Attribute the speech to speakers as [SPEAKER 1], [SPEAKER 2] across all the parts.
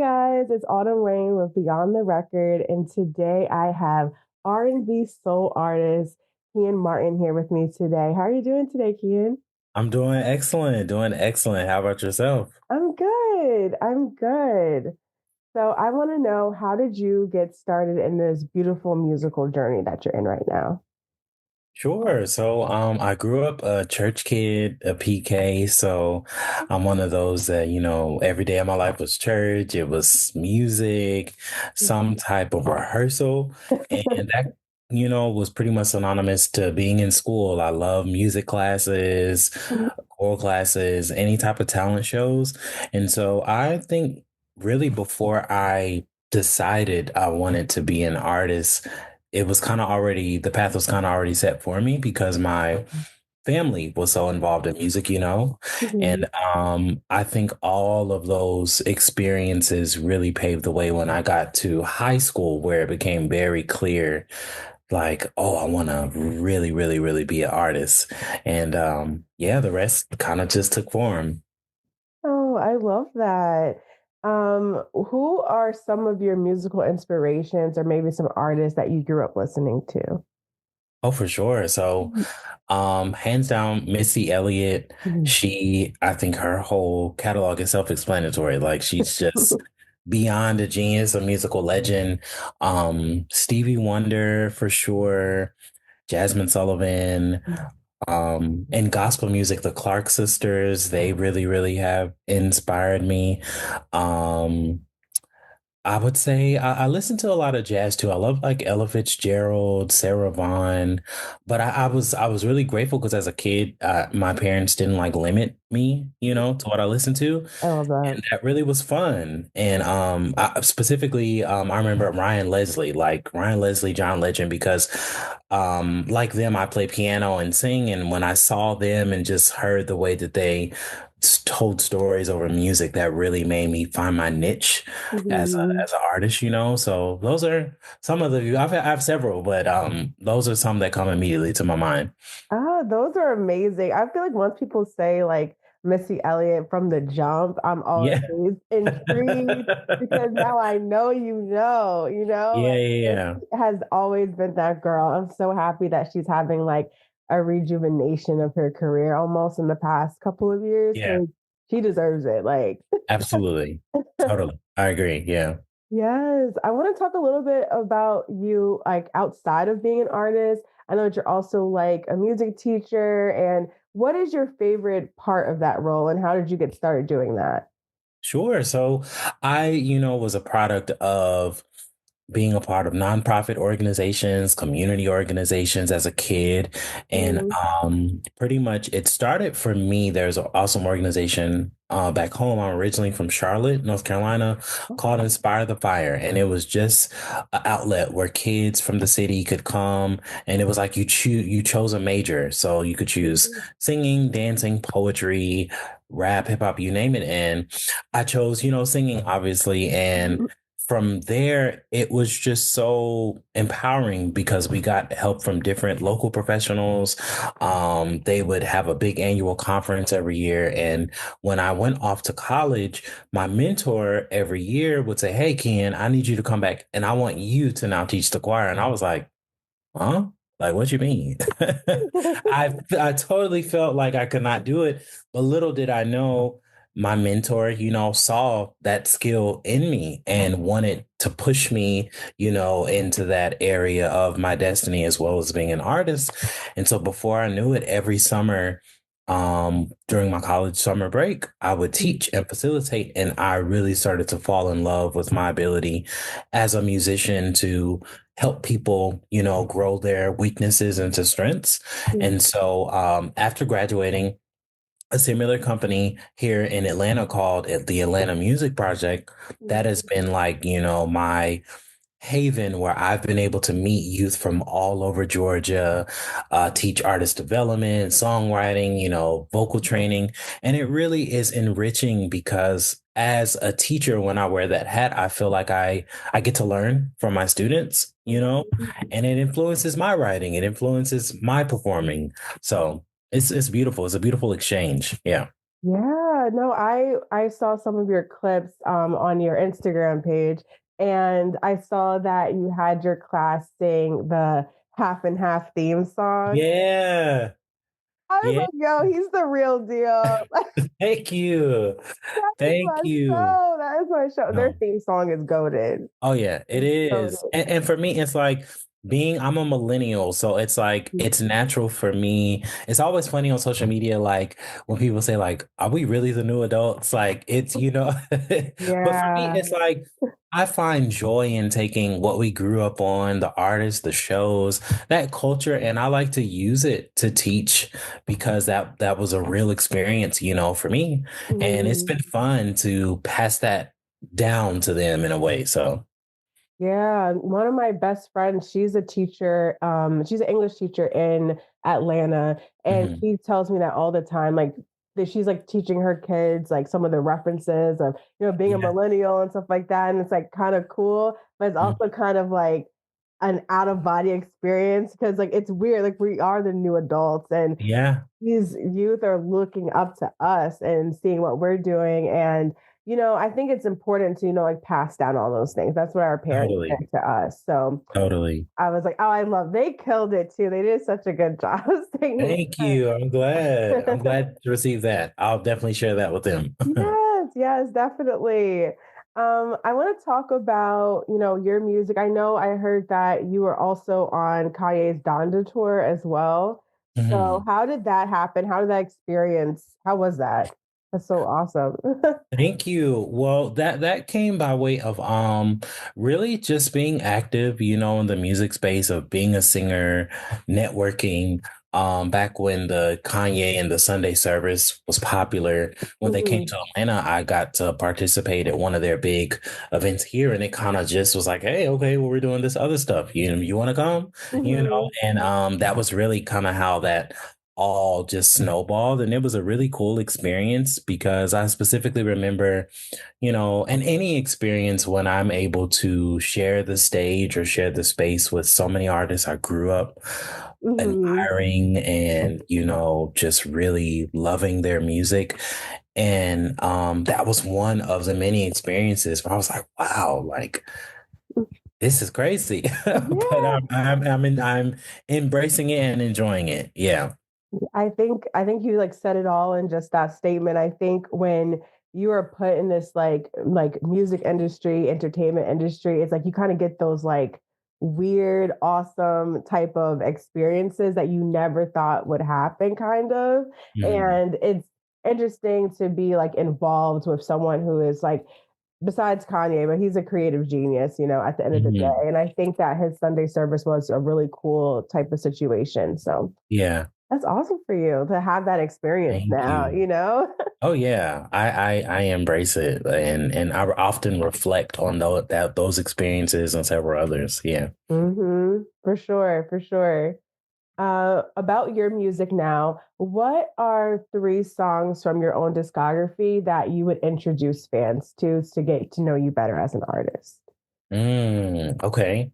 [SPEAKER 1] guys, it's Autumn Rain with Beyond the Record, and today I have R&B soul artist Keeyen Martin here with me today. How are you doing today, Keeyen?
[SPEAKER 2] I'm doing excellent, doing excellent. How about yourself?
[SPEAKER 1] I'm good. I'm good. So I want to know, how did you get started in this beautiful musical journey that you're in right now?
[SPEAKER 2] Sure. I grew up a church kid, a PK. So, I'm one of those that, every day of my life was church. It was music, some type of rehearsal. And that, was pretty much synonymous to being in school. I love music classes, choral classes, any type of talent shows. And so I think really before I decided I wanted to be an artist, it was kind of already, the path was kind of already set for me because my family was so involved in music,
[SPEAKER 1] Mhm.
[SPEAKER 2] and I think all of those experiences really paved the way when I got to high school, where it became very clear, like, oh, I want to really, really, really be an artist. And yeah, the rest kind of just took form.
[SPEAKER 1] Oh, I love that. Who are some of your musical inspirations or maybe some artists that you grew up listening to?
[SPEAKER 2] Oh, for sure. Hands down, Missy Elliott,
[SPEAKER 1] Mhm.
[SPEAKER 2] I think her whole catalog is self-explanatory. Like, she's just beyond a genius, a musical legend. Stevie Wonder for sure, Jasmine Sullivan, and gospel music, the Clark sisters, they really, really have inspired me. Um, I would say I listen to a lot of jazz too. I love like Ella Fitzgerald, Sarah Vaughan, but I was really grateful because as a kid, my parents didn't like limit me, to what I listened to,
[SPEAKER 1] I love that.
[SPEAKER 2] and that really was fun. And specifically, I remember Ryan Leslie, John Legend, because like them, I play piano and sing, and when I saw them and just heard the way that they told stories over music, that really made me find my niche
[SPEAKER 1] Mhm.
[SPEAKER 2] as an artist, So those are some of the I have several, but those are some that come immediately to my mind.
[SPEAKER 1] Ah, those are amazing. I feel like once people say like Missy Elliott from the jump, I'm always
[SPEAKER 2] Yeah.
[SPEAKER 1] intrigued because now I know
[SPEAKER 2] Yeah,
[SPEAKER 1] like
[SPEAKER 2] yeah,
[SPEAKER 1] this
[SPEAKER 2] yeah.
[SPEAKER 1] has always been that girl. I'm so happy that she's having like a rejuvenation of her career almost in the past couple of years
[SPEAKER 2] Yeah,
[SPEAKER 1] because she deserves it. Like
[SPEAKER 2] absolutely. Totally. I agree. Yeah.
[SPEAKER 1] Yes, I want to talk a little bit about you, like outside of being an artist. I know that you're also like a music teacher, and what is your favorite part of that role, and how did you get started doing that?
[SPEAKER 2] Sure. Was a product of being a part of nonprofit organizations, community organizations as a kid. And
[SPEAKER 1] Mhm.
[SPEAKER 2] pretty much it started for me. There's an awesome organization back home. I'm originally from Charlotte, North Carolina, called Inspire the Fire. And it was just an outlet where kids from the city could come. And it was like you chose a major. So you could choose singing, dancing, poetry, rap, hip hop, you name it. And I chose, singing, obviously. And from there, it was just so empowering because we got help from different local professionals. They would have a big annual conference every year. And when I went off to college, my mentor every year would say, "Hey, Ken, I need you to come back and I want you to now teach the choir." And I was like, huh? Like, what you mean? I totally felt like I could not do it, but little did I know my mentor, saw that skill in me and wanted to push me, into that area of my destiny as well as being an artist. And so before I knew it, every summer, during my college summer break, I would teach and facilitate, and I really started to fall in love with my ability as a musician to help people, grow their weaknesses into strengths. And so after graduating, a similar company here in Atlanta called it the Atlanta Music Project, that has been like, my haven where I've been able to meet youth from all over Georgia, teach artist development, songwriting, vocal training. And it really is enriching because as a teacher, when I wear that hat, I feel like I get to learn from my students, and it influences my writing, it influences my performing. So it's beautiful. It's a beautiful exchange. Yeah.
[SPEAKER 1] Yeah, no, I saw some of your clips on your Instagram page, and I saw that you had your class sing the half and half theme song.
[SPEAKER 2] Yeah.
[SPEAKER 1] I was
[SPEAKER 2] Yeah.
[SPEAKER 1] like, yo, he's the real deal.
[SPEAKER 2] Thank you.
[SPEAKER 1] That is
[SPEAKER 2] Thank
[SPEAKER 1] my
[SPEAKER 2] you.
[SPEAKER 1] show. That is my show. Their
[SPEAKER 2] No.
[SPEAKER 1] theme song is goaded.
[SPEAKER 2] Oh yeah, it
[SPEAKER 1] It's
[SPEAKER 2] is.
[SPEAKER 1] goated.
[SPEAKER 2] And for me, it's like I'm a millennial, so it's like it's natural for me. It's always funny on social media, like when people say, like, are we really the new adults? Like it's, but for me,
[SPEAKER 1] Yeah.
[SPEAKER 2] it's like I find joy in taking what we grew up on, the artists, the shows, that culture, and I like to use it to teach because that was a real experience, for me. And it's
[SPEAKER 1] Mhm.
[SPEAKER 2] been fun to pass that down to them in a way. So.
[SPEAKER 1] Yeah, one of my best friends, she's a teacher, she's an English teacher in Atlanta, and
[SPEAKER 2] Mhm.
[SPEAKER 1] she tells me that all the time, like that she's like teaching her kids like some of the references of, being a
[SPEAKER 2] Yeah.
[SPEAKER 1] millennial and stuff like that. And it's like kind of cool, but it's
[SPEAKER 2] Mhm.
[SPEAKER 1] also kind of like an out of body experience because like it's weird. Like we are the new adults and
[SPEAKER 2] Yeah,
[SPEAKER 1] these youth are looking up to us and seeing what we're doing. And, I think it's important to, like pass down all those things. That's what our parents
[SPEAKER 2] totally.
[SPEAKER 1] did to us. So
[SPEAKER 2] Totally.
[SPEAKER 1] I was like, oh, they killed it too. They did such a good job singing.
[SPEAKER 2] Thank you. I'm glad. I'm glad to receive that. I'll definitely share that with them.
[SPEAKER 1] Yes, yes, definitely. I want to talk about, your music. I know I heard that you were also on Kanye's Donda tour as well. So
[SPEAKER 2] Mhm.
[SPEAKER 1] how did that happen? How did that experience? How was that? That's so awesome.
[SPEAKER 2] Thank you. Well, that came by way of really just being active, in the music space of being a singer, networking. Back when the Kanye and the Sunday service was popular, when they came
[SPEAKER 1] Mhm,
[SPEAKER 2] to Atlanta, I got to participate at one of their big events here, and it kind of just was like, hey, okay, well, we're doing this other stuff. You want to come?
[SPEAKER 1] mhm,
[SPEAKER 2] And that was really kind of how that all just snowballed, and it was a really cool experience because I specifically remember, and any experience when I'm able to share the stage or share the space with so many artists I grew up
[SPEAKER 1] mhm.
[SPEAKER 2] admiring and, just really loving their music. And that was one of the many experiences where I was like, wow, like this is crazy. But
[SPEAKER 1] Yeah,
[SPEAKER 2] I'm embracing it and enjoying it. Yeah.
[SPEAKER 1] I think you like said it all in just that statement. I think when you are put in this like music industry, entertainment industry, it's like you kind of get those like weird, awesome type of experiences that you never thought would happen, kind of.
[SPEAKER 2] Mhm.
[SPEAKER 1] And it's interesting to be like involved with someone who is like besides Kanye, but he's a creative genius, at the end of the
[SPEAKER 2] Mhm.
[SPEAKER 1] day. And I think that his Sunday service was a really cool type of situation. So
[SPEAKER 2] Yeah.
[SPEAKER 1] that's awesome for you to have that experience
[SPEAKER 2] Thank
[SPEAKER 1] now,
[SPEAKER 2] you.
[SPEAKER 1] you know?
[SPEAKER 2] Oh yeah, I embrace it, and I often reflect on those experiences and several others. Yeah.
[SPEAKER 1] For sure, for sure. About your music now, what are three songs from your own discography that you would introduce fans to get to know you better as an artist?
[SPEAKER 2] Okay,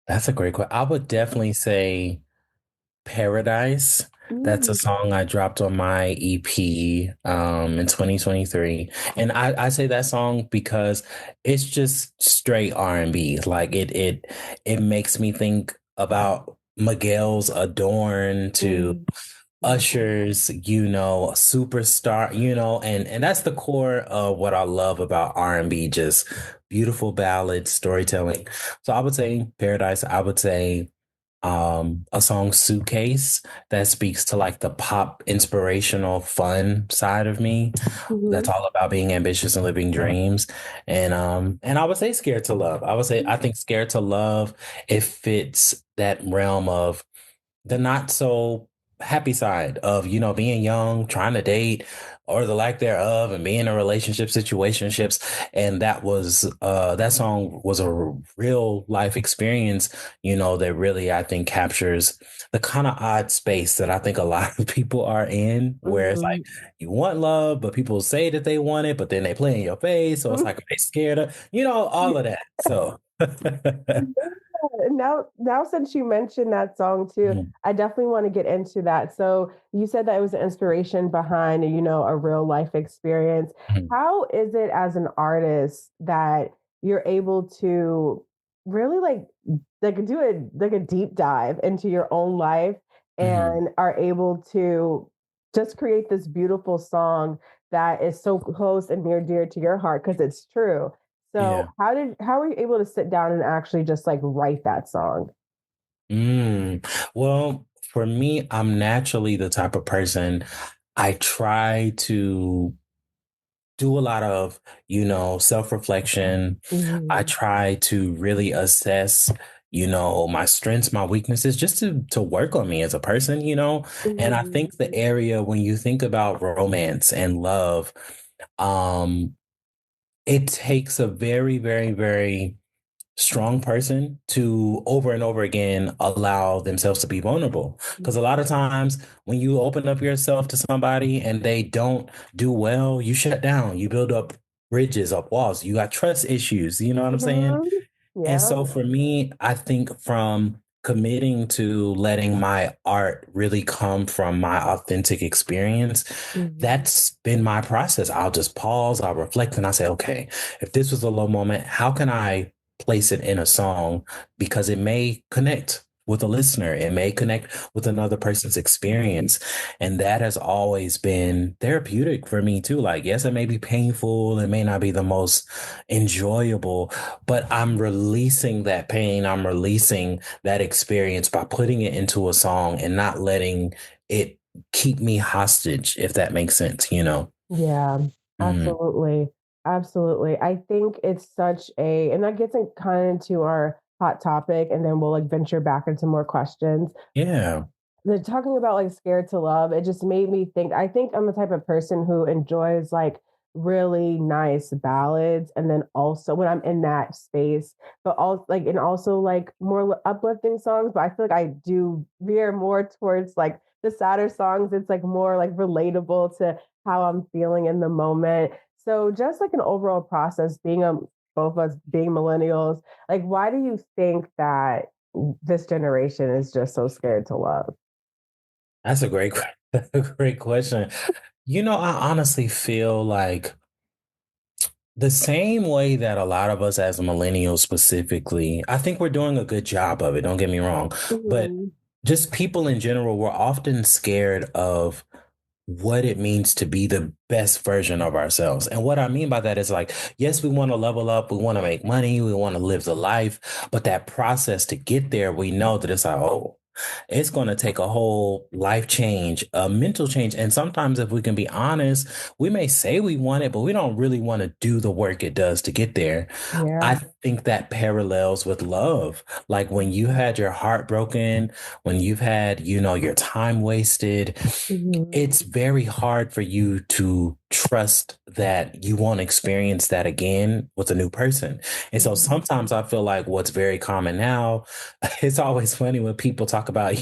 [SPEAKER 2] that's a great question. I would definitely say Paradise. That's a
[SPEAKER 1] Mm,
[SPEAKER 2] song I dropped on my EP in 2023. And I say that song because it's just straight R&B. Like it makes me think about Miguel's Adorn to
[SPEAKER 1] mm,
[SPEAKER 2] Usher's, superstar, and that's the core of what I love about R&B, just beautiful ballads, storytelling. So I would say Paradise. I would say a song Suitcase that speaks to like the pop inspirational fun side of me. That's
[SPEAKER 1] mhm,
[SPEAKER 2] all about being ambitious and living dreams. And I would say Scared to Love. I think Scared to Love, it fits that realm of the not so happy side of, being young, trying to date or the lack thereof and being in relationship situationships. And that song was a real life experience, that really, I think, captures the kind of odd space that I think a lot of people are in, where it's like
[SPEAKER 1] mhm.
[SPEAKER 2] you want love, but people say that they want it, but then they play in your face. So it's like, are they scared of, all of that. So
[SPEAKER 1] Yeah, now since you mentioned that song too,
[SPEAKER 2] Mhm,
[SPEAKER 1] I definitely want to get into that. So you said that it was an inspiration behind, a real life experience.
[SPEAKER 2] mhm,
[SPEAKER 1] How is it as an artist that you're able to really do a deep dive into your own life
[SPEAKER 2] mhm.
[SPEAKER 1] and are able to just create this beautiful song that is so close and near dear to your heart because it's true. So
[SPEAKER 2] Yeah.
[SPEAKER 1] how were you able to sit down and actually just like write that song?
[SPEAKER 2] Well, for me, I'm naturally the type of person I try to do a lot of, self-reflection. I
[SPEAKER 1] Mhm.
[SPEAKER 2] try to really assess, my strengths, my weaknesses, just to work on me as a person. And I
[SPEAKER 1] Mhm.
[SPEAKER 2] think the area when you think about romance and love, um, it takes a very, very, very strong person to over and over again allow themselves to be vulnerable. Because a lot of times when you open up yourself to somebody and they don't do well, you shut down, you build up bridges, up walls, you got trust issues. You know what I'm saying?
[SPEAKER 1] Mhm.
[SPEAKER 2] And
[SPEAKER 1] Yeah.
[SPEAKER 2] so for me, I think from committing to letting my art really come from my authentic experience,
[SPEAKER 1] Mhm.
[SPEAKER 2] that's been my process. I'll just pause, I'll reflect, and I say, okay, if this was a low moment, how can I place it in a song? Because it may connect with a listener, it may connect with another person's experience. And that has always been therapeutic for me too. Like, yes, it may be painful, it may not be the most enjoyable, but I'm releasing that pain. I'm releasing that experience by putting it into a song and not letting it keep me hostage, if that makes sense?
[SPEAKER 1] Yeah,
[SPEAKER 2] Mhm.
[SPEAKER 1] absolutely. Absolutely. I think it's such a and that gets in kind of into our hot topic and then we'll like venture back into more questions.
[SPEAKER 2] Yeah.
[SPEAKER 1] They're talking about like scared to love. It just made me think. I think I'm the type of person who enjoys like really nice ballads, and then also when I'm in that space, but also like more uplifting songs. But I feel like I do veer more towards like the sadder songs. It's like more like relatable to how I'm feeling in the moment. So just like an overall process, being both of us being millennials, like why do you think that this generation is just so scared to love?
[SPEAKER 2] That's a great, a great question. I honestly feel like the same way that a lot of us as millennials specifically, I think we're doing a good job of it. Don't get me wrong. But
[SPEAKER 1] Mhm.
[SPEAKER 2] just people in general, we're often scared of what it means to be the best version of ourselves. And what I mean by that is like, yes, we want to level up, we want to make money, we want to live the life, but that process to get there, we know that it's like, oh, it's going to take a whole life change, a mental change. And sometimes, if we can be honest, we may say we want it, but we don't really want to do the work it does to get there. I
[SPEAKER 1] Yeah.
[SPEAKER 2] think that parallels with love. Like when you had your heart broken, when you've had, your time wasted,
[SPEAKER 1] Mhm.
[SPEAKER 2] it's very hard for you to trust that you won't experience that again with a new person. And so
[SPEAKER 1] Mhm.
[SPEAKER 2] sometimes I feel like what's very common now, it's always funny when people talk about,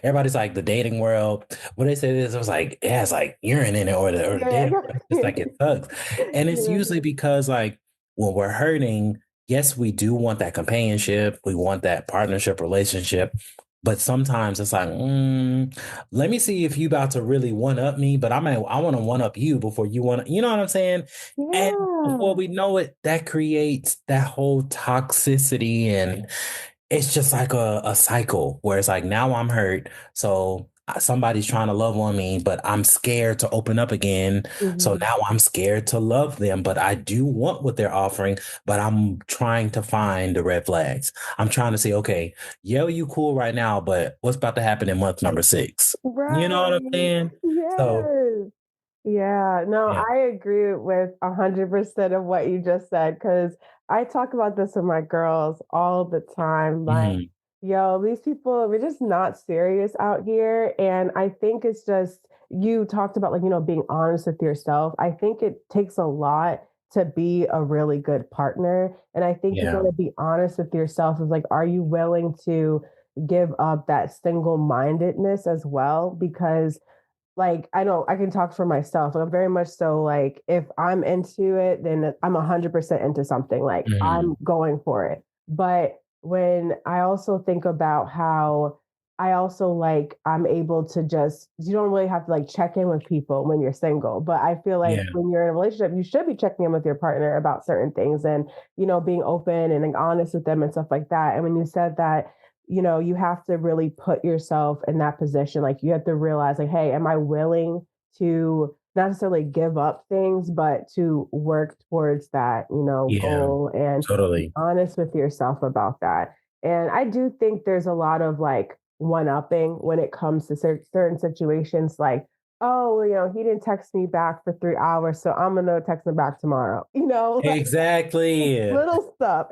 [SPEAKER 2] everybody's like the dating world. When they say this, it was like, yeah, it's like urine in it or the
[SPEAKER 1] Yeah.
[SPEAKER 2] dating world. It's like it sucks. And it's
[SPEAKER 1] Yeah.
[SPEAKER 2] usually because like when we're hurting, yes, we do want that companionship. We want that partnership relationship. But sometimes it's like, let me see if you about to really one up me, but I want to one up you before you want to, you know what I'm saying? And before
[SPEAKER 1] Yeah.
[SPEAKER 2] we know it, that creates that whole toxicity and it's just like a cycle where it's like now I'm hurt. So somebody's trying to love on me, but I'm scared to open up again. So
[SPEAKER 1] Mhm.
[SPEAKER 2] now I'm scared to love them, but I do want what they're offering, but I'm trying to find the red flags. I'm trying to say, okay, yeah, you cool right now, but what's about to happen in month number 6? You know what I'm
[SPEAKER 1] Right.
[SPEAKER 2] saying? So,
[SPEAKER 1] Yes. Yeah, no,
[SPEAKER 2] yeah.
[SPEAKER 1] I agree with 100% of what you just said because I talk about this with my girls all the time. Like,
[SPEAKER 2] Mhm.
[SPEAKER 1] yo, these people, we're just not serious out here. And I think it's just, you talked about, like, being honest with yourself. I think it takes a lot to be a really good partner. And I think you got
[SPEAKER 2] Yeah.
[SPEAKER 1] to be honest with yourself of like, are you willing to give up that single mindedness as well? Because like I know I can talk for myself. I'm very much so like if I'm into it, then I'm 100% into something. Like
[SPEAKER 2] Mhm.
[SPEAKER 1] I'm going for it. But when I also think about how I also like I'm able to just you don't really have to like check in with people when you're single. But I feel like
[SPEAKER 2] Yeah.
[SPEAKER 1] when you're in a relationship, you should be checking in with your partner about certain things and being open and like, honest with them and stuff like that. And when you said that, you have to really put yourself in that position. Like you have to realize, like, hey, am I willing to not necessarily give up things, but to work towards that,
[SPEAKER 2] Yeah.
[SPEAKER 1] goal and be
[SPEAKER 2] Totally.
[SPEAKER 1] honest with yourself about that. And I do think there's a lot of like one upping when it comes to certain situations, like, oh, he didn't text me back for 3 hours, so I'm going to text him back tomorrow. Like
[SPEAKER 2] Exactly.
[SPEAKER 1] little stuff.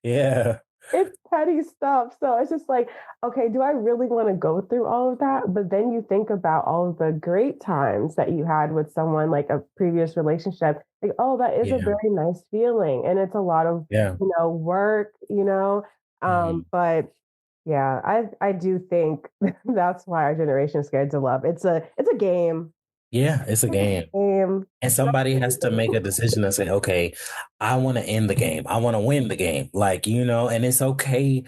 [SPEAKER 2] Yeah.
[SPEAKER 1] It's petty stuff. So it's just like, okay, do I really want to go through all of that? But then you think about all of the great times that you had with someone like a previous relationship. Like, oh, that is a
[SPEAKER 2] Yeah.
[SPEAKER 1] very nice feeling. And it's a lot of,
[SPEAKER 2] Yeah.
[SPEAKER 1] work.
[SPEAKER 2] Mhm.
[SPEAKER 1] But yeah, I do think that's why our generation is scared to love. It's a game.
[SPEAKER 2] Yeah. It's a
[SPEAKER 1] It's a
[SPEAKER 2] game.
[SPEAKER 1] game.
[SPEAKER 2] And
[SPEAKER 1] But
[SPEAKER 2] somebody has to make a decision and say, okay, I want to end the game. I want to win the game. Like, and it's okay.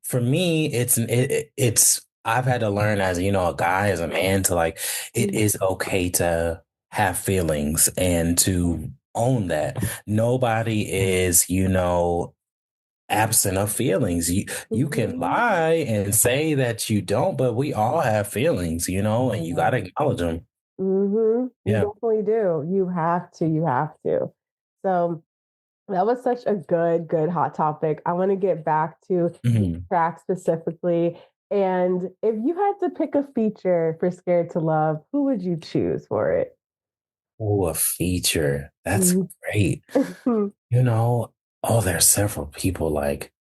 [SPEAKER 2] For me, I've had to learn as, a guy, as a man to like, it is okay to have feelings and to own that. Nobody is, absent of feelings. You can
[SPEAKER 1] Mhm.
[SPEAKER 2] lie and say that you don't, but we all have feelings, and you got
[SPEAKER 1] Yeah.
[SPEAKER 2] to acknowledge them.
[SPEAKER 1] You
[SPEAKER 2] Yeah.
[SPEAKER 1] definitely do. You have to. You have to. So that was such a good hot topic. I want to get back to the
[SPEAKER 2] Mhm.
[SPEAKER 1] track specifically. And if you had to pick a feature for Scared to Love, who would you choose for it?
[SPEAKER 2] Oh, a feature. That's
[SPEAKER 1] Mhm.
[SPEAKER 2] great. Oh, there's several people. Like,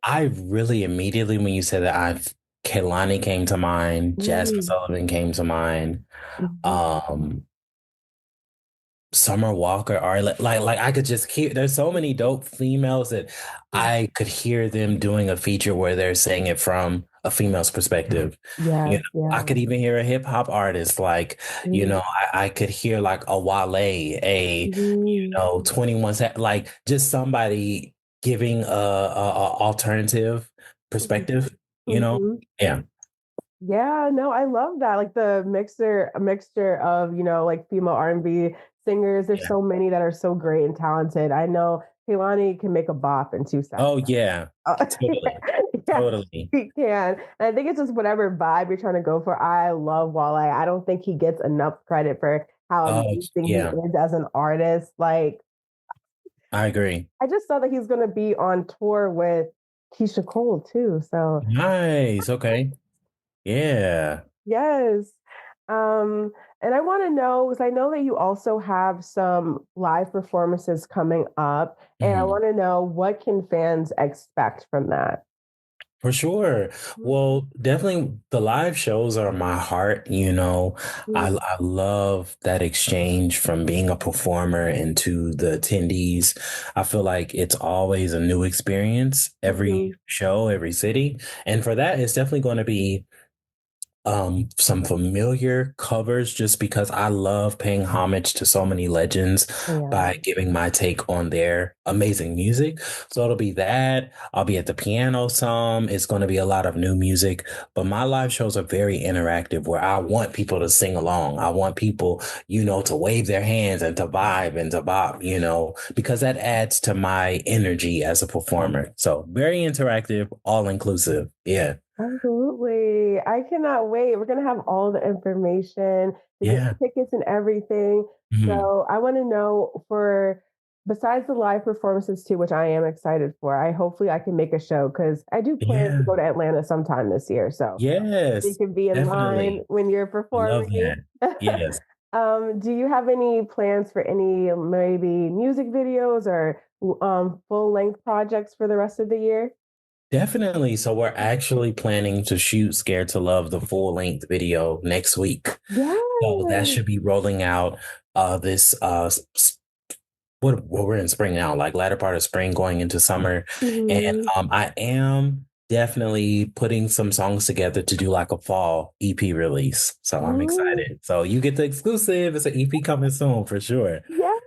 [SPEAKER 2] I really immediately, when you said that, Kehlani came to mind, Jasmine
[SPEAKER 1] Mm,
[SPEAKER 2] Sullivan came to mind,
[SPEAKER 1] mhm.
[SPEAKER 2] um, Summer Walker, or like I could just hear. There's so many dope females that I could hear them doing a feature where they're saying it from a female's perspective.
[SPEAKER 1] Yes,
[SPEAKER 2] I
[SPEAKER 1] yeah.
[SPEAKER 2] could even hear a hip hop artist like,
[SPEAKER 1] Mhm.
[SPEAKER 2] I could hear like a Wale,
[SPEAKER 1] Mhm.
[SPEAKER 2] 21 like just somebody giving a alternative perspective, you know?
[SPEAKER 1] Mhm.
[SPEAKER 2] Yeah.
[SPEAKER 1] Yeah, no, I love that. Like a mixture of, like female R&B singers. There's
[SPEAKER 2] Yeah.
[SPEAKER 1] so many that are so great and talented. I know Kehlani can make a bop in 2 seconds.
[SPEAKER 2] Oh yeah. Totally.
[SPEAKER 1] Yeah,
[SPEAKER 2] Totally.
[SPEAKER 1] he can. And I think it's just whatever vibe you're trying to go for. I love Wale. I don't think he gets enough credit for how
[SPEAKER 2] Oh
[SPEAKER 1] amazing he
[SPEAKER 2] yeah.
[SPEAKER 1] is as an artist. Like,
[SPEAKER 2] I agree.
[SPEAKER 1] I just saw that he's going to be on tour with Keisha Cole too. So
[SPEAKER 2] Nice. Okay. Yeah.
[SPEAKER 1] yes. Um, and I want to know because I know that you also have some live performances coming up, and I
[SPEAKER 2] Mhm.
[SPEAKER 1] want to know what can fans expect from that?
[SPEAKER 2] For sure. Well, definitely the live shows are my heart,
[SPEAKER 1] Mhm,
[SPEAKER 2] I love that exchange from being a performer into the attendees. I feel like it's always a new experience every
[SPEAKER 1] mhm.
[SPEAKER 2] show, every city. And for that, it's definitely going to be some familiar covers just because I love paying homage to so many legends
[SPEAKER 1] Yeah.
[SPEAKER 2] by giving my take on their amazing music. So it'll be that. I'll be at the piano some. It's going to be a lot of new music, but my live shows are very interactive where I want people to sing along. I want people, to wave their hands and to vibe and to bop, because that adds to my energy as a performer. So very interactive, all inclusive. Yeah.
[SPEAKER 1] Absolutely. I cannot wait. We're going to have all the information to get
[SPEAKER 2] Yeah.
[SPEAKER 1] tickets and everything.
[SPEAKER 2] Mhm.
[SPEAKER 1] So I want to know besides the live performances too, which I am excited for, hopefully I can make a show because I do plan to
[SPEAKER 2] Yeah.
[SPEAKER 1] go to Atlanta sometime this year. So we
[SPEAKER 2] Yes.
[SPEAKER 1] can be in line
[SPEAKER 2] Definitely.
[SPEAKER 1] when you're
[SPEAKER 2] Love
[SPEAKER 1] performing.
[SPEAKER 2] that. Yes.
[SPEAKER 1] Do you have any plans for any maybe music videos or full length projects for the rest of the year?
[SPEAKER 2] Definitely. So we're actually planning to shoot Scared to Love the full length video next week. So that
[SPEAKER 1] Yes.
[SPEAKER 2] should be rolling out this what we're in spring now, like latter part of spring going into summer. And
[SPEAKER 1] Mhm.
[SPEAKER 2] I am definitely putting some songs together to do like a fall EP release. So I'm
[SPEAKER 1] Oh,
[SPEAKER 2] excited. So you get the exclusive. It's an EP coming soon for sure.
[SPEAKER 1] yes.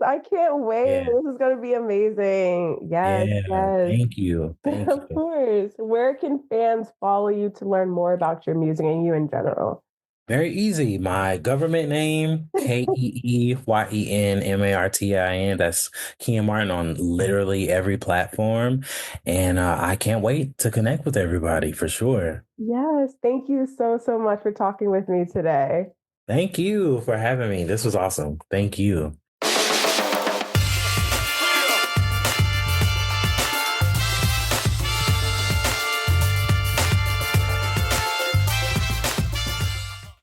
[SPEAKER 1] I can't wait.
[SPEAKER 2] Yeah.
[SPEAKER 1] This is going to be amazing. Yes,
[SPEAKER 2] Yeah.
[SPEAKER 1] yes.
[SPEAKER 2] Thank you. Thank
[SPEAKER 1] Of
[SPEAKER 2] you.
[SPEAKER 1] course. Where can fans follow you to learn more about your music and you in general?
[SPEAKER 2] Very easy. My government name, KeeyenMartin. That's Keeyen Martin on literally every platform. And I can't wait to connect with everybody for sure.
[SPEAKER 1] Yes, thank you so, so much for talking with me today.
[SPEAKER 2] Thank you for having me. This was awesome. Thank you.